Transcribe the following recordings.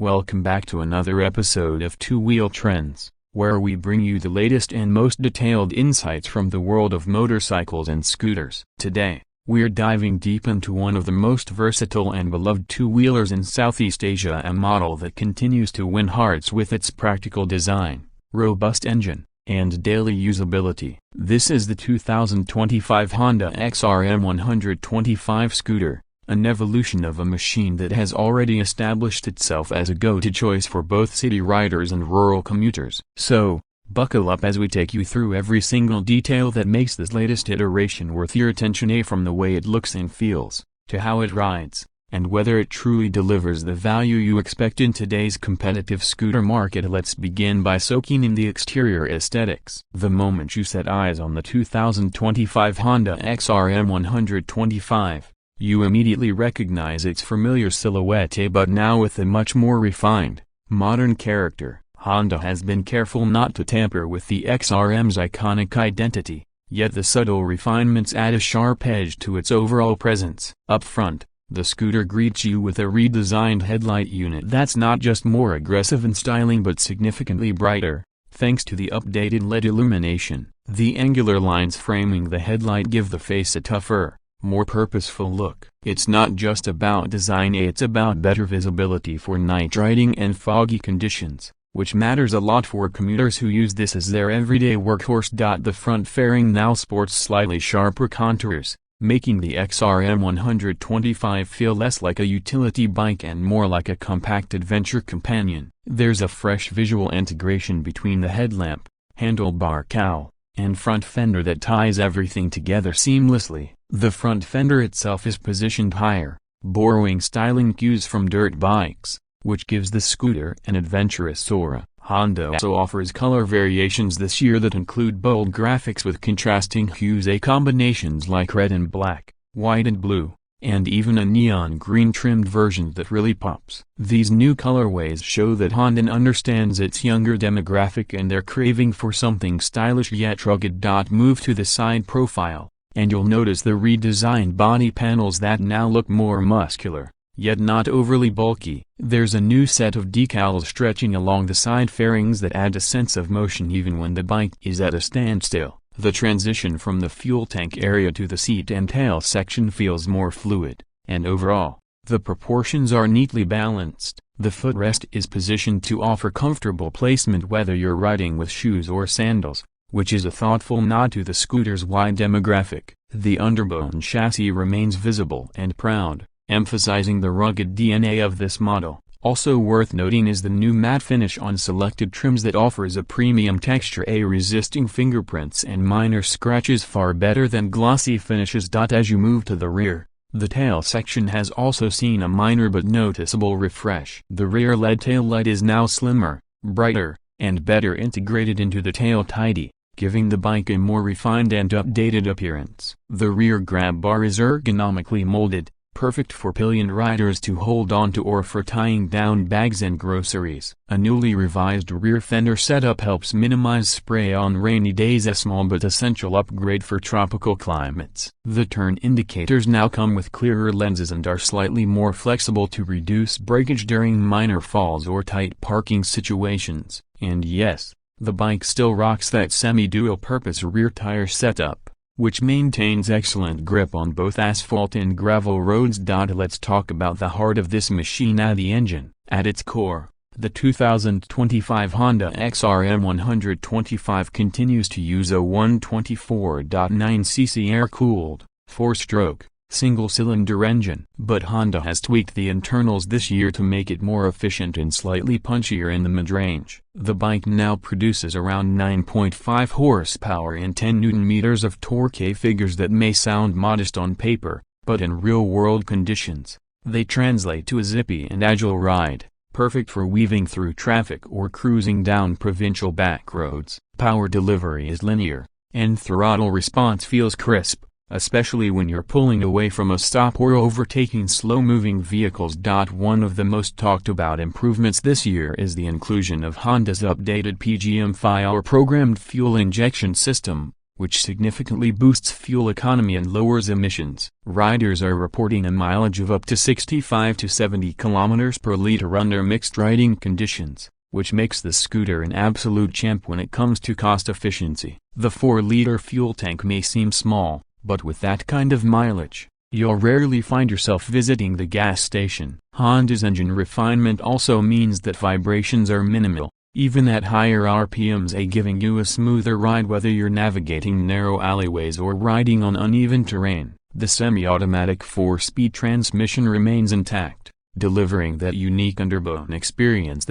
welcome back to another episode of Two-Wheel Trends, where we bring you the latest and most detailed insights from the world of motorcycles and scooters. Today, we're diving deep into one of the most versatile and beloved two-wheelers in Southeast Asia, a model that continues to win hearts with its practical design, robust engine, and daily usability. This is the 2025 Honda XRM 125 scooter, an evolution of a machine that has already established itself as a go-to choice for both city riders and rural commuters. So, buckle up as we take you through every single detail that makes this latest iteration worth your attention, from the way it looks and feels, to how it rides, and whether it truly delivers the value you expect in today's competitive scooter market. Let's begin by soaking in the exterior aesthetics. The moment you set eyes on the 2025 Honda XRM 125, you immediately recognize its familiar silhouette, but now with a much more refined, modern character. Honda has been careful not to tamper with the XRM's iconic identity, yet the subtle refinements add a sharp edge to its overall presence. Up front, the scooter greets you with a redesigned headlight unit that's not just more aggressive and styling but significantly brighter, thanks to the updated LED illumination. The angular lines framing the headlight give the face a tougher, more purposeful look. It's not just about design, it's about better visibility for night riding and foggy conditions, which matters a lot for commuters who use this as their everyday workhorse. The front fairing now sports slightly sharper contours, making the XRM 125 feel less like a utility bike and more like a compact adventure companion. There's a fresh visual integration between the headlamp, handlebar cowl, and front fender that ties everything together seamlessly. The front fender itself is positioned higher, borrowing styling cues from dirt bikes, which gives the scooter an adventurous aura. Honda also offers color variations this year that include bold graphics with contrasting hues, combinations like red and black, white and blue, and even a neon green trimmed version that really pops. These new colorways show that Honda understands its younger demographic and their craving for something stylish yet rugged. Move to the side profile, and you'll notice the redesigned body panels that now look more muscular, yet not overly bulky. There's a new set of decals stretching along the side fairings that add a sense of motion even when the bike is at a standstill. The transition from the fuel tank area to the seat and tail section feels more fluid, and overall, the proportions are neatly balanced. The footrest is positioned to offer comfortable placement whether you're riding with shoes or sandals, which is a thoughtful nod to the scooter's wide demographic. The underbone chassis remains visible and proud, emphasizing the rugged DNA of this model. Also worth noting is the new matte finish on selected trims that offers a premium texture, resisting fingerprints and minor scratches far better than glossy finishes. As you move to the rear, the tail section has also seen a minor but noticeable refresh. The rear LED tail light is now slimmer, brighter, and better integrated into the tail tidy, giving the bike a more refined and updated appearance. The rear grab bar is ergonomically molded, perfect for pillion riders to hold onto or for tying down bags and groceries. A newly revised rear fender setup helps minimize spray on rainy days, a small but essential upgrade for tropical climates. The turn indicators now come with clearer lenses and are slightly more flexible to reduce breakage during minor falls or tight parking situations. And yes, the bike still rocks that semi-dual purpose rear tire setup, which maintains excellent grip on both asphalt and gravel roads. Let's talk about the heart of this machine, the engine. At its core, the 2025 Honda XRM 125 continues to use a 124.9cc air-cooled, 4-stroke, single-cylinder engine. But Honda has tweaked the internals this year to make it more efficient and slightly punchier in the mid-range. The bike now produces around 9.5 horsepower and 10 Nm of torque, figures that may sound modest on paper, but in real-world conditions, they translate to a zippy and agile ride, perfect for weaving through traffic or cruising down provincial back roads. Power delivery is linear, and throttle response feels crisp, especially when you're pulling away from a stop or overtaking slow-moving vehicles. One of the most talked about improvements this year is the inclusion of Honda's updated PGM-5 or programmed fuel injection system, which significantly boosts fuel economy and lowers emissions. Riders are reporting a mileage of up to 65 to 70 kilometers per liter under mixed riding conditions, which makes the scooter an absolute champ when it comes to cost efficiency. The 4-liter fuel tank may seem small, but with that kind of mileage, you'll rarely find yourself visiting the gas station. Honda's engine refinement also means that vibrations are minimal, even at higher RPMs, giving you a smoother ride whether you're navigating narrow alleyways or riding on uneven terrain. The semi-automatic 4-speed transmission remains intact, delivering that unique underbone experience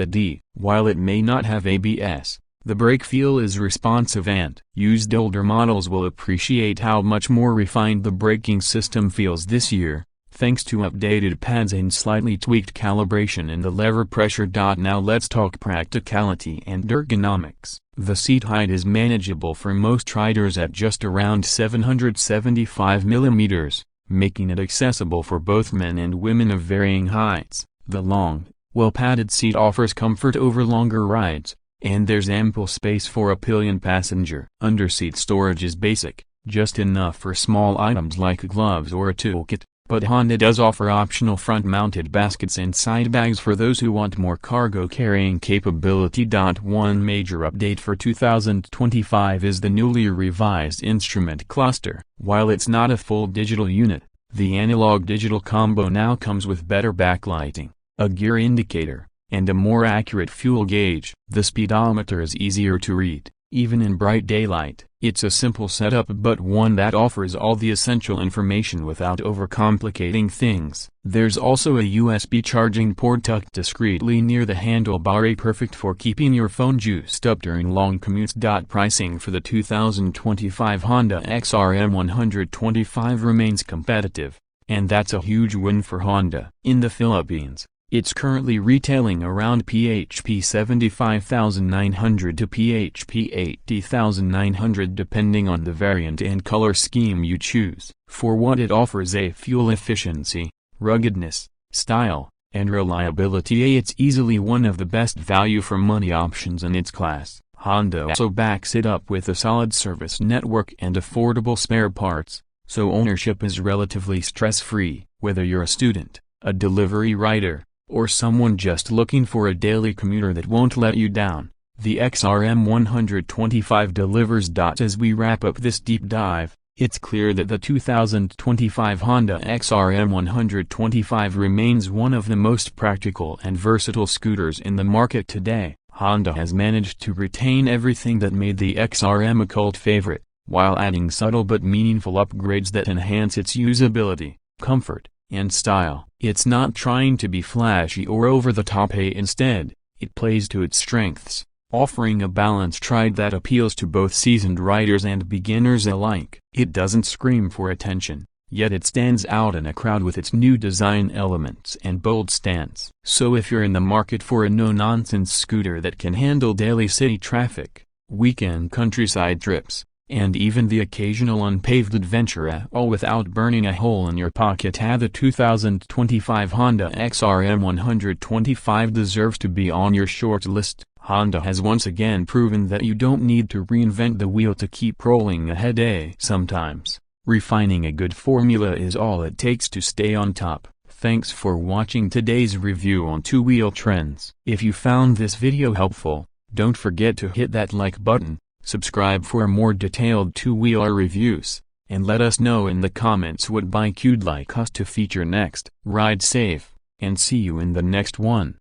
while it may not have ABS, the brake feel is responsive, and used older models will appreciate how much more refined the braking system feels this year, thanks to updated pads and slightly tweaked calibration in the lever pressure. Now let's talk practicality and ergonomics. The seat height is manageable for most riders at just around 775 millimeters, making it accessible for both men and women of varying heights. The long, well-padded seat offers comfort over longer rides, and there's ample space for a pillion passenger. Underseat storage is basic, just enough for small items like gloves or a toolkit, but Honda does offer optional front-mounted baskets and side bags for those who want more cargo carrying capability. One major update for 2025 is the newly revised instrument cluster. While it's not a full digital unit, the analog-digital combo now comes with better backlighting, a gear indicator, and a more accurate fuel gauge. The speedometer is easier to read, even in bright daylight. It's a simple setup, but one that offers all the essential information without overcomplicating things. There's also a USB charging port tucked discreetly near the handlebar, perfect for keeping your phone juiced up during long commutes. Pricing for the 2025 Honda XRM 125 remains competitive, and that's a huge win for Honda. In the Philippines, it's currently retailing around PHP 75,900 to PHP 80,900 depending on the variant and color scheme you choose. For what it offers: fuel efficiency, ruggedness, style, and reliability, it's easily one of the best value for money options in its class. Honda also backs it up with a solid service network and affordable spare parts, so ownership is relatively stress-free. Whether you're a student, a delivery rider, or someone just looking for a daily commuter that won't let you down, the XRM 125 delivers. As we wrap up this deep dive, it's clear that the 2025 Honda XRM 125 remains one of the most practical and versatile scooters in the market today. Honda has managed to retain everything that made the XRM a cult favorite, while adding subtle but meaningful upgrades that enhance its usability, comfort, and style. It's not trying to be flashy or over the top. Instead, it plays to its strengths, offering a balanced ride that appeals to both seasoned riders and beginners alike. It doesn't scream for attention, yet it stands out in a crowd with its new design elements and bold stance. So if you're in the market for a no-nonsense scooter that can handle daily city traffic, weekend countryside trips, and even the occasional unpaved adventure, all without burning a hole in your pocket, the 2025 Honda XRM 125 deserves to be on your short list. Honda has once again proven that you don't need to reinvent the wheel to keep rolling ahead. Sometimes, refining a good formula is all it takes to stay on top. Thanks for watching today's review on two-wheel trends. If you found this video helpful, don't forget to hit that like button, subscribe for more detailed two-wheeler reviews, and let us know in the comments what bike you'd like us to feature next. Ride safe, and see you in the next one.